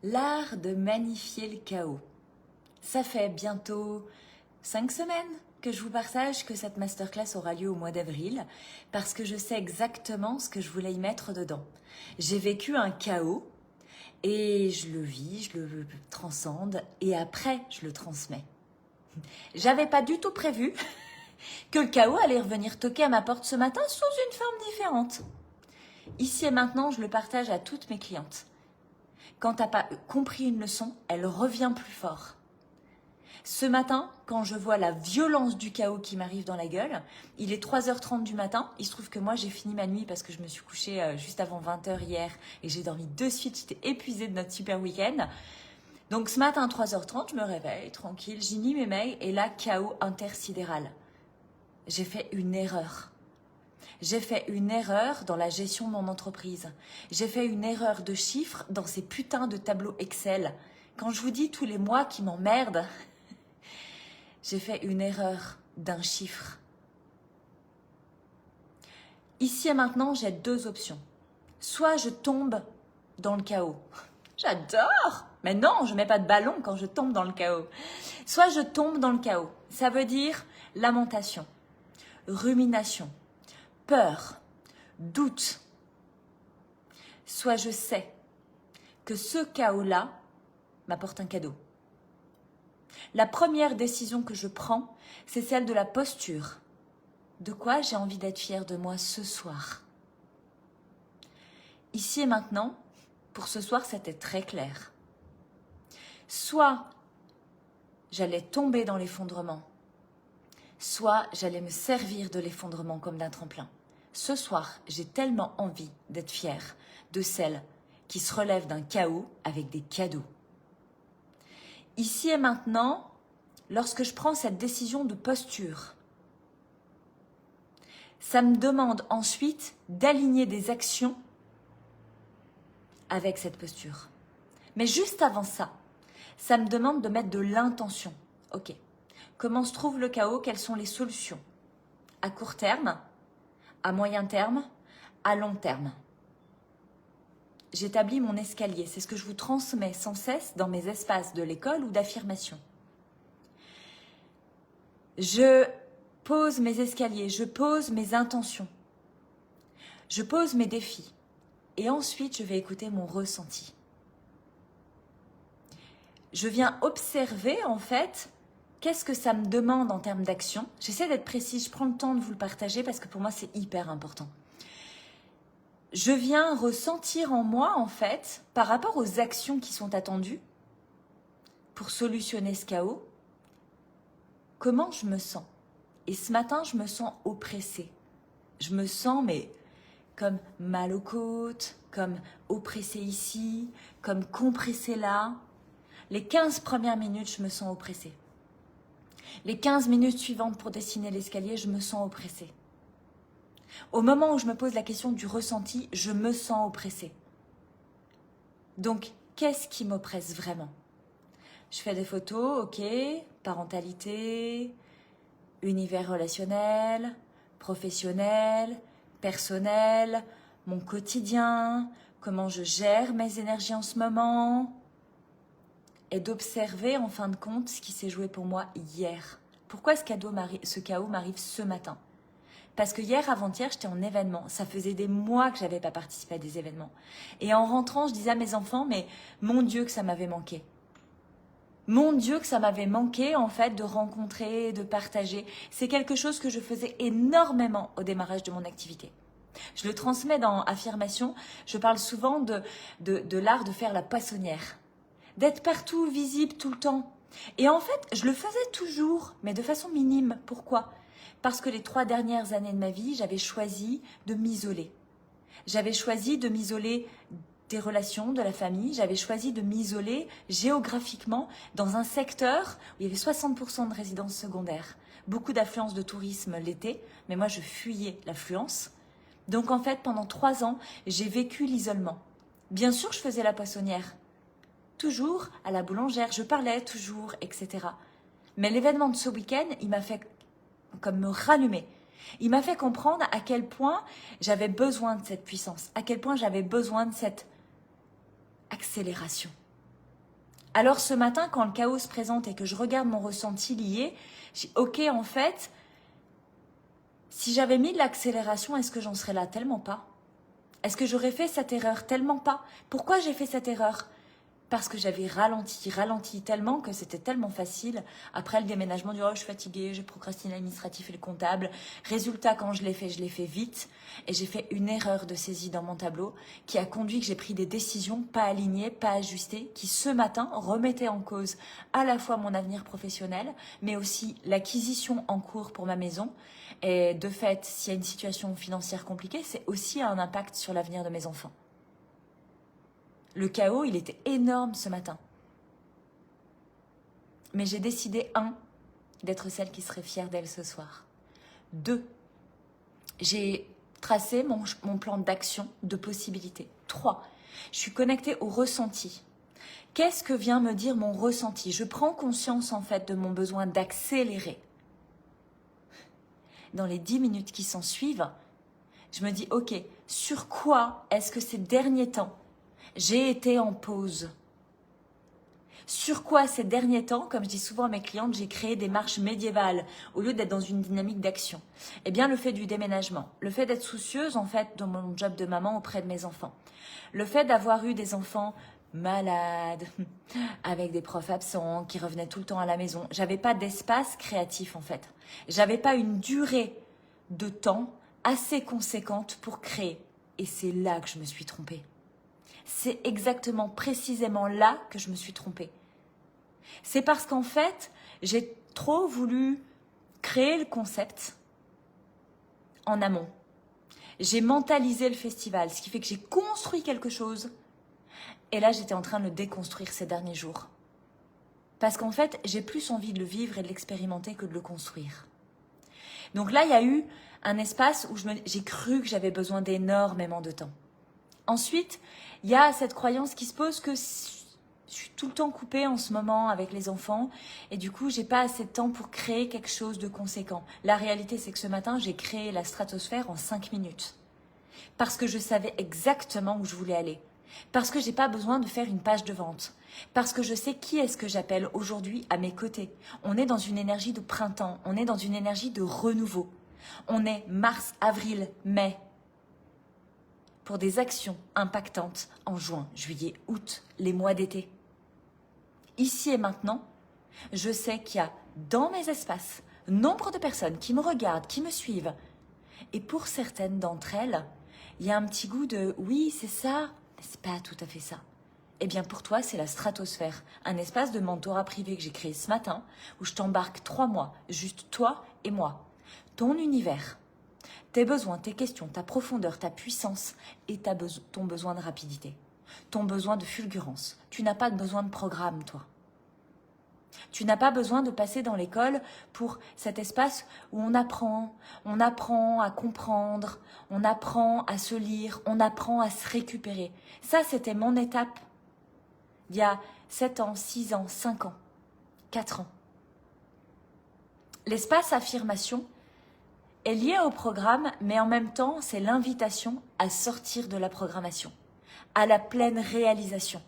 L'art de magnifier le chaos. Ça fait bientôt 5 semaines que je vous partage que cette masterclass aura lieu au mois d'avril parce que je sais exactement ce que je voulais y mettre dedans. J'ai vécu un chaos et je le vis, je le transcende et après je le transmets. J'avais pas du tout prévu que le chaos allait revenir toquer à ma porte ce matin sous une forme différente. Ici et maintenant, je le partage à toutes mes clientes. Quand tu n'as pas compris une leçon, elle revient plus fort. Ce matin, quand je vois la violence du chaos qui m'arrive dans la gueule, il est 3h30 du matin. Il se trouve que moi, j'ai fini ma nuit parce que je me suis couchée juste avant 20h hier et j'ai dormi de suite. J'étais épuisée de notre super week-end. Donc ce matin, 3h30, je me réveille, tranquille, j'y mis mes mails et là, chaos intersidéral. J'ai fait une erreur. J'ai fait une erreur dans la gestion de mon entreprise. J'ai fait une erreur de chiffres dans ces putains de tableaux Excel. Quand je vous dis tous les mois qui m'emmerdent, j'ai fait une erreur d'un chiffre. Ici et maintenant, j'ai deux options. Soit je tombe dans le chaos. J'adore! Mais non, je ne mets pas de ballon quand je tombe dans le chaos. Soit je tombe dans le chaos. Ça veut dire lamentation, rumination, peur, doute. Soit je sais que ce chaos-là m'apporte un cadeau. La première décision que je prends, c'est celle de la posture. De quoi j'ai envie d'être fière de moi ce soir. Ici et maintenant, pour ce soir, c'était très clair. Soit j'allais tomber dans l'effondrement, soit j'allais me servir de l'effondrement comme d'un tremplin. Ce soir, j'ai tellement envie d'être fière de celle qui se relève d'un chaos avec des cadeaux. Ici et maintenant, lorsque je prends cette décision de posture, ça me demande ensuite d'aligner des actions avec cette posture. Mais juste avant ça, ça me demande de mettre de l'intention. Ok, comment se trouve le chaos? Quelles sont les solutions? À court terme, à moyen terme, à long terme. J'établis mon escalier. C'est ce que je vous transmets sans cesse dans mes espaces de l'école ou d'affirmation. Je pose mes escaliers, je pose mes intentions. Je pose mes défis. Et ensuite, je vais écouter mon ressenti. Je viens observer, en fait, qu'est-ce que ça me demande en termes d'action. J'essaie d'être précise, je prends le temps de vous le partager parce que pour moi, c'est hyper important. Je viens ressentir en moi, en fait, par rapport aux actions qui sont attendues pour solutionner ce chaos, comment je me sens. Et ce matin, je me sens oppressée. Je me sens, mais comme mal aux côtes, comme oppressée ici, comme compressée là. Les 15 premières minutes, je me sens oppressée. Les 15 minutes suivantes pour dessiner l'escalier, je me sens oppressée. Au moment où je me pose la question du ressenti, je me sens oppressée. Donc, qu'est-ce qui m'oppresse vraiment? Je fais des photos, ok, parentalité, univers relationnel, professionnel, personnel, mon quotidien, comment je gère mes énergies en ce moment, et d'observer en fin de compte ce qui s'est joué pour moi hier. Pourquoi ce chaos m'arrive ce matin? Parce que hier, avant-hier, j'étais en événement. Ça faisait des mois que je n'avais pas participé à des événements. Et en rentrant, je disais à mes enfants, mais mon Dieu que ça m'avait manqué. Mon Dieu que ça m'avait manqué en fait de rencontrer, de partager. C'est quelque chose que je faisais énormément au démarrage de mon activité. Je le transmets dans Affirmation. Je parle souvent de l'art de faire la poissonnière. D'être partout, visible tout le temps. Et en fait, je le faisais toujours, mais de façon minime. Pourquoi ? Parce que les 3 dernières années de ma vie, j'avais choisi de m'isoler. J'avais choisi de m'isoler des relations, de la famille. J'avais choisi de m'isoler géographiquement dans un secteur où il y avait 60% de résidences secondaires. Beaucoup d'affluence de tourisme l'été, mais moi je fuyais l'affluence. Donc en fait, pendant 3 ans, j'ai vécu l'isolement. Bien sûr, je faisais la poissonnière. Toujours à la boulangère, je parlais toujours, etc. Mais l'événement de ce week-end, il m'a fait comme me rallumer. Il m'a fait comprendre à quel point j'avais besoin de cette puissance, à quel point j'avais besoin de cette accélération. Alors ce matin, quand le chaos se présente et que je regarde mon ressenti lié, je dis ok, en fait, si j'avais mis de l'accélération, est-ce que j'en serais là? Tellement pas. Est-ce que j'aurais fait cette erreur? Tellement pas. Pourquoi j'ai fait cette erreur? Parce que j'avais ralenti tellement que c'était tellement facile. Après le déménagement, oh, je suis fatiguée, j'ai procrastiné l'administratif et le comptable. Résultat, quand je l'ai fait vite. Et j'ai fait une erreur de saisie dans mon tableau qui a conduit que j'ai pris des décisions pas alignées, pas ajustées, qui ce matin remettaient en cause à la fois mon avenir professionnel, mais aussi l'acquisition en cours pour ma maison. Et de fait, s'il y a une situation financière compliquée, c'est aussi un impact sur l'avenir de mes enfants. Le chaos, il était énorme ce matin. Mais j'ai décidé, 1, d'être celle qui serait fière d'elle ce soir. 2, j'ai tracé mon plan d'action, de possibilités. 3, je suis connectée au ressenti. Qu'est-ce que vient me dire mon ressenti? Je prends conscience en fait de mon besoin d'accélérer. Dans les 10 minutes qui s'en suivent, je me dis, ok, sur quoi est-ce que ces derniers temps, j'ai été en pause? Sur quoi ces derniers temps, comme je dis souvent à mes clientes, j'ai créé des marches médiévales au lieu d'être dans une dynamique d'action? Eh bien, le fait du déménagement, le fait d'être soucieuse en fait dans mon job de maman auprès de mes enfants, le fait d'avoir eu des enfants malades, avec des profs absents, qui revenaient tout le temps à la maison. J'avais pas d'espace créatif en fait. J'avais pas une durée de temps assez conséquente pour créer. Et c'est là que je me suis trompée. C'est exactement, précisément là que je me suis trompée. C'est parce qu'en fait, j'ai trop voulu créer le concept en amont. J'ai mentalisé le festival, ce qui fait que j'ai construit quelque chose. Et là, j'étais en train de le déconstruire ces derniers jours. Parce qu'en fait, j'ai plus envie de le vivre et de l'expérimenter que de le construire. Donc là, il y a eu un espace où j'ai cru que j'avais besoin d'énormément de temps. Ensuite, il y a cette croyance qui se pose que je suis tout le temps coupée en ce moment avec les enfants et du coup, j'ai pas assez de temps pour créer quelque chose de conséquent. La réalité, c'est que ce matin, j'ai créé la stratosphère en 5 minutes. Parce que je savais exactement où je voulais aller. Parce que j'ai pas besoin de faire une page de vente. Parce que je sais qui est-ce que j'appelle aujourd'hui à mes côtés. On est dans une énergie de printemps. On est dans une énergie de renouveau. On est mars, avril, mai. Pour des actions impactantes en juin, juillet, août, les mois d'été. Ici et maintenant, je sais qu'il y a dans mes espaces nombre de personnes qui me regardent, qui me suivent. Et pour certaines d'entre elles, il y a un petit goût de « oui, c'est ça », mais c'est pas tout à fait ça. Eh bien pour toi, c'est la stratosphère, un espace de mentorat privé que j'ai créé ce matin, où je t'embarque 3 mois, juste toi et moi. Ton univers, tes besoins, tes questions, ta profondeur, ta puissance et ton besoin de rapidité, ton besoin de fulgurance. Tu n'as pas besoin de programme, toi. Tu n'as pas besoin de passer dans l'école pour cet espace où on apprend à comprendre, on apprend à se lire, on apprend à se récupérer. Ça, c'était mon étape il y a 7 ans, 6 ans, 5 ans, 4 ans. L'espace affirmation est lié au programme, mais en même temps, c'est l'invitation à sortir de la programmation, à la pleine réalisation.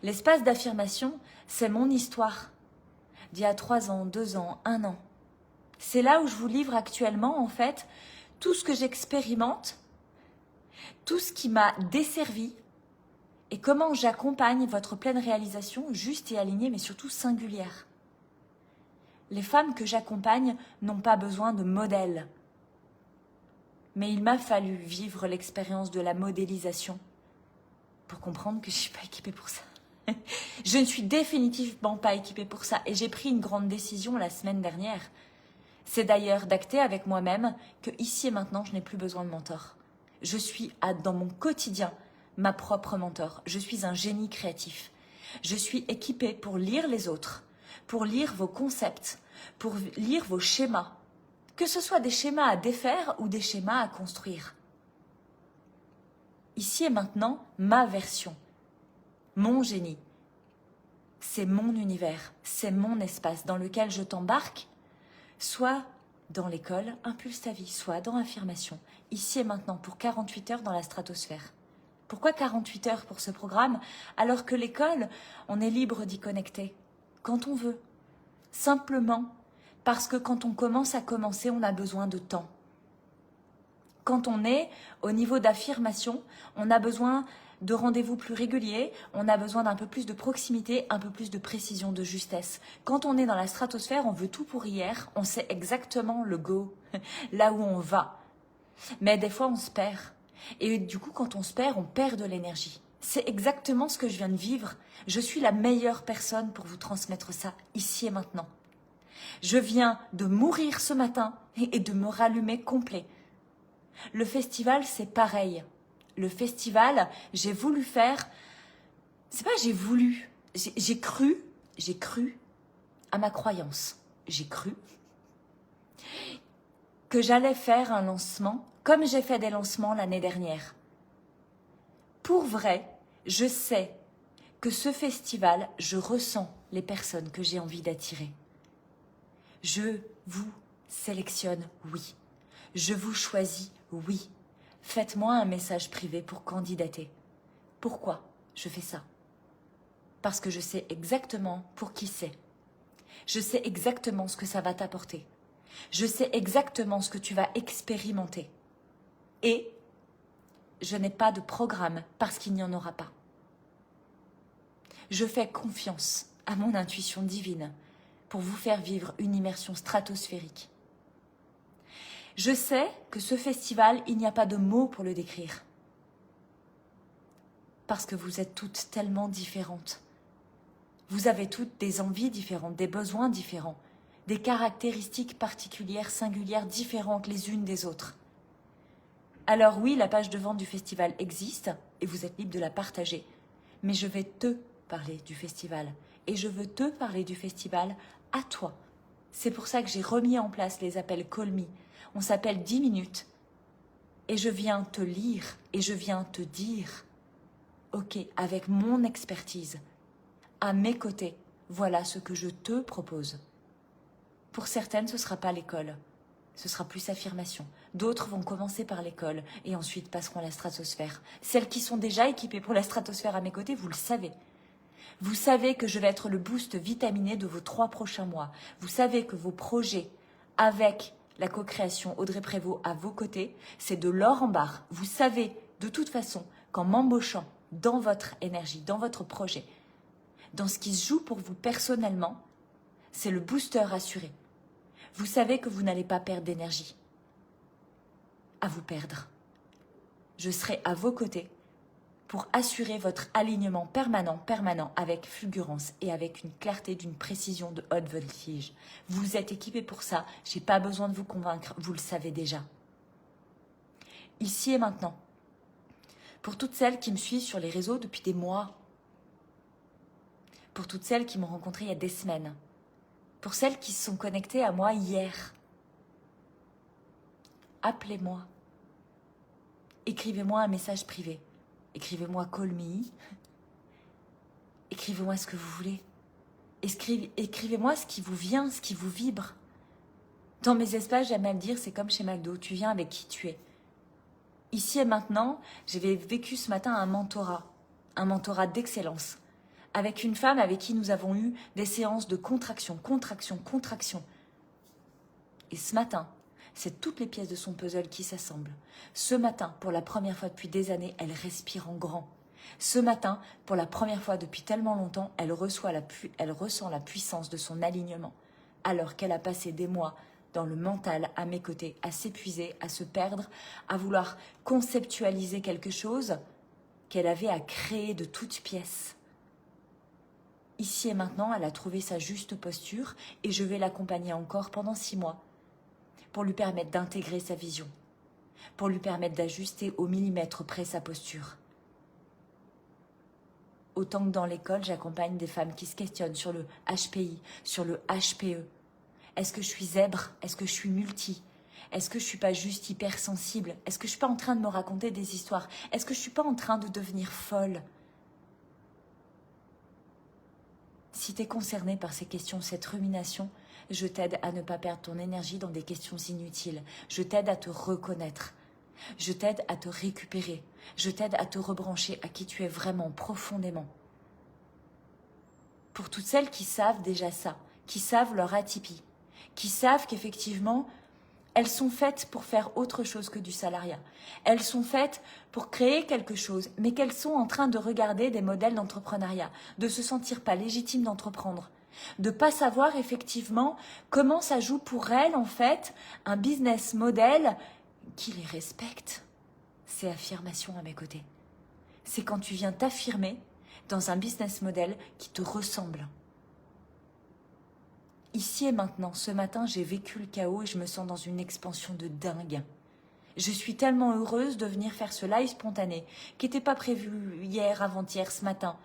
L'espace d'affirmation, c'est mon histoire d'il y a 3 ans, 2 ans, 1 an. C'est là où je vous livre actuellement, en fait, tout ce que j'expérimente, tout ce qui m'a desservi et comment j'accompagne votre pleine réalisation juste et alignée, mais surtout singulière. Les femmes que j'accompagne n'ont pas besoin de modèles. Mais il m'a fallu vivre l'expérience de la modélisation pour comprendre que je ne suis pas équipée pour ça. Je ne suis définitivement pas équipée pour ça. Et j'ai pris une grande décision la semaine dernière. C'est d'ailleurs d'acter avec moi-même que ici et maintenant, je n'ai plus besoin de mentor. Je suis dans mon quotidien ma propre mentor. Je suis un génie créatif. Je suis équipée pour lire les autres, pour lire vos concepts, pour lire vos schémas. Que ce soit des schémas à défaire ou des schémas à construire. Ici et maintenant, ma version, mon génie, c'est mon univers, c'est mon espace dans lequel je t'embarque, soit dans l'école, impulse ta vie, soit dans affirmation, ici et maintenant pour 48 heures dans la stratosphère. Pourquoi 48 heures pour ce programme alors que l'école, on est libre d'y connecter quand on veut? Simplement parce que quand on commence à commencer, on a besoin de temps. Quand on est au niveau d'affirmation, on a besoin de rendez-vous plus réguliers, on a besoin d'un peu plus de proximité, un peu plus de précision, de justesse. Quand on est dans la stratosphère, on veut tout pour hier, on sait exactement le go, là où on va. Mais des fois, on se perd. Et du coup, quand on se perd, on perd de l'énergie. C'est exactement ce que je viens de vivre. Je suis la meilleure personne pour vous transmettre ça, ici et maintenant. Je viens de mourir ce matin et de me rallumer complet. Le festival, c'est pareil. Le festival, j'ai voulu faire... C'est pas j'ai voulu. J'ai cru à ma croyance. J'ai cru que j'allais faire un lancement comme j'ai fait des lancements l'année dernière. Pour vrai, je sais que ce festival, je ressens les personnes que j'ai envie d'attirer. Je vous sélectionne, oui. Je vous choisis, oui. Faites-moi un message privé pour candidater. Pourquoi je fais ça? Parce que je sais exactement pour qui c'est. Je sais exactement ce que ça va t'apporter. Je sais exactement ce que tu vas expérimenter. Et je n'ai pas de programme parce qu'il n'y en aura pas. Je fais confiance à mon intuition divine pour vous faire vivre une immersion stratosphérique. Je sais que ce festival, il n'y a pas de mots pour le décrire. Parce que vous êtes toutes tellement différentes. Vous avez toutes des envies différentes, des besoins différents, des caractéristiques particulières, singulières, différentes les unes des autres. Alors oui, la page de vente du festival existe et vous êtes libre de la partager. Mais je vais te parler du festival. Et je veux te parler du festival à toi. C'est pour ça que j'ai remis en place les appels Call Me. On s'appelle 10 minutes. Et je viens te lire et je viens te dire, ok, avec mon expertise, à mes côtés, voilà ce que je te propose. Pour certaines, ce ne sera pas l'école. Ce sera plus affirmation. D'autres vont commencer par l'école et ensuite passeront à la stratosphère. Celles qui sont déjà équipées pour la stratosphère à mes côtés, vous le savez. Vous savez que je vais être le boost vitaminé de vos 3 prochains mois. Vous savez que vos projets avec la co-création Audrey Prévost à vos côtés, c'est de l'or en barre. Vous savez de toute façon qu'en m'embauchant dans votre énergie, dans votre projet, dans ce qui se joue pour vous personnellement, c'est le booster assuré. Vous savez que vous n'allez pas perdre d'énergie à vous perdre. Je serai à vos côtés pour assurer votre alignement permanent avec fulgurance et avec une clarté d'une précision de haute voltige. Vous êtes équipés pour ça, je n'ai pas besoin de vous convaincre, vous le savez déjà. Ici et maintenant, pour toutes celles qui me suivent sur les réseaux depuis des mois, pour toutes celles qui m'ont rencontré il y a des semaines, pour celles qui se sont connectées à moi hier, appelez-moi, écrivez-moi un message privé. Écrivez-moi Call Me. Écrivez-moi ce que vous voulez. Écrivez-moi ce qui vous vient, ce qui vous vibre. Dans mes espaces, j'aime à le dire, c'est comme chez McDo, tu viens avec qui tu es. Ici et maintenant, j'avais vécu ce matin un mentorat d'excellence, avec une femme avec qui nous avons eu des séances de contraction. Et ce matin, c'est toutes les pièces de son puzzle qui s'assemblent. Ce matin, pour la première fois depuis des années, elle respire en grand. Ce matin, pour la première fois depuis tellement longtemps, elle ressent la puissance de son alignement. Alors qu'elle a passé des mois dans le mental à mes côtés, à s'épuiser, à se perdre, à vouloir conceptualiser quelque chose qu'elle avait à créer de toutes pièces. Ici et maintenant, elle a trouvé sa juste posture et je vais l'accompagner encore pendant 6 mois. Pour lui permettre d'intégrer sa vision, pour lui permettre d'ajuster au millimètre près sa posture. Autant que dans l'école, j'accompagne des femmes qui se questionnent sur le HPI, sur le HPE. Est-ce que je suis zèbre? Est-ce que je suis multi? Est-ce que je ne suis pas juste hypersensible? Est-ce que je ne suis pas en train de me raconter des histoires? Est-ce que je ne suis pas en train de devenir folle? Si tu es concerné par ces questions, cette rumination, je t'aide à ne pas perdre ton énergie dans des questions inutiles. Je t'aide à te reconnaître. Je t'aide à te récupérer. Je t'aide à te rebrancher à qui tu es vraiment profondément. Pour toutes celles qui savent déjà ça, qui savent leur atypie, qui savent qu'effectivement, elles sont faites pour faire autre chose que du salariat. Elles sont faites pour créer quelque chose, mais qu'elles sont en train de regarder des modèles d'entrepreneuriat, de se sentir pas légitimes d'entreprendre, de pas savoir effectivement comment ça joue pour elles en fait un business model qui les respecte. C'est affirmation à mes côtés. C'est quand tu viens t'affirmer dans un business model qui te ressemble. Ici et maintenant, ce matin, j'ai vécu le chaos et je me sens dans une expansion de dingue. Je suis tellement heureuse de venir faire ce live spontané, qui n'était pas prévu hier, avant-hier, ce matin,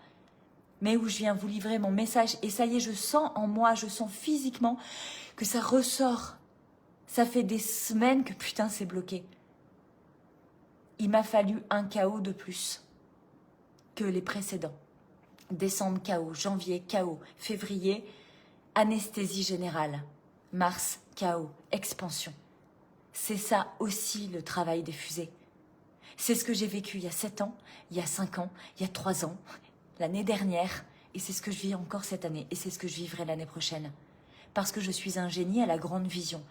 mais où je viens vous livrer mon message. Et ça y est, je sens en moi, je sens physiquement que ça ressort. Ça fait des semaines que putain, c'est bloqué. Il m'a fallu un chaos de plus que les précédents. Décembre, chaos. Janvier, chaos. Février, anesthésie générale. Mars, chaos, expansion. C'est ça aussi le travail des fusées. C'est ce que j'ai vécu il y a 7 ans, il y a 5 ans, il y a 3 ans, l'année dernière. Et c'est ce que je vis encore cette année. Et c'est ce que je vivrai l'année prochaine. Parce que je suis un génie à la grande vision.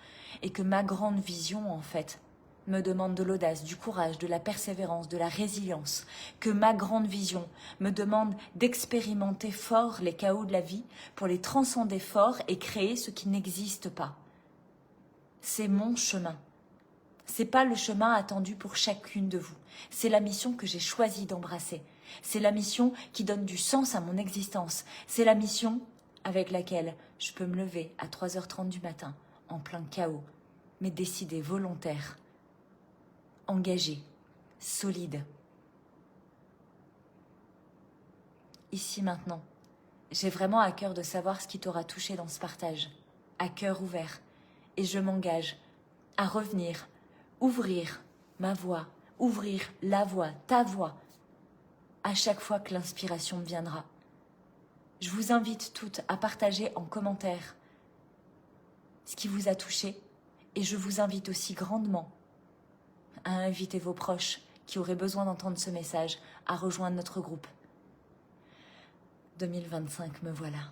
Et que ma grande vision, en fait, me demande de l'audace, du courage, de la persévérance, de la résilience, que ma grande vision me demande d'expérimenter fort les chaos de la vie pour les transcender fort et créer ce qui n'existe pas. C'est mon chemin. C'est pas le chemin attendu pour chacune de vous. C'est la mission que j'ai choisi d'embrasser. C'est la mission qui donne du sens à mon existence. C'est la mission avec laquelle je peux me lever à 3h30 du matin, en plein chaos, mais décidée, volontaire, engagé, solide. Ici maintenant, j'ai vraiment à cœur de savoir ce qui t'aura touché dans ce partage, à cœur ouvert, et je m'engage à revenir, ouvrir ma voix, ouvrir la voix, ta voix, à chaque fois que l'inspiration me viendra. Je vous invite toutes à partager en commentaire ce qui vous a touché, et je vous invite aussi grandement à inviter vos proches qui auraient besoin d'entendre ce message à rejoindre notre groupe. 2025, me voilà.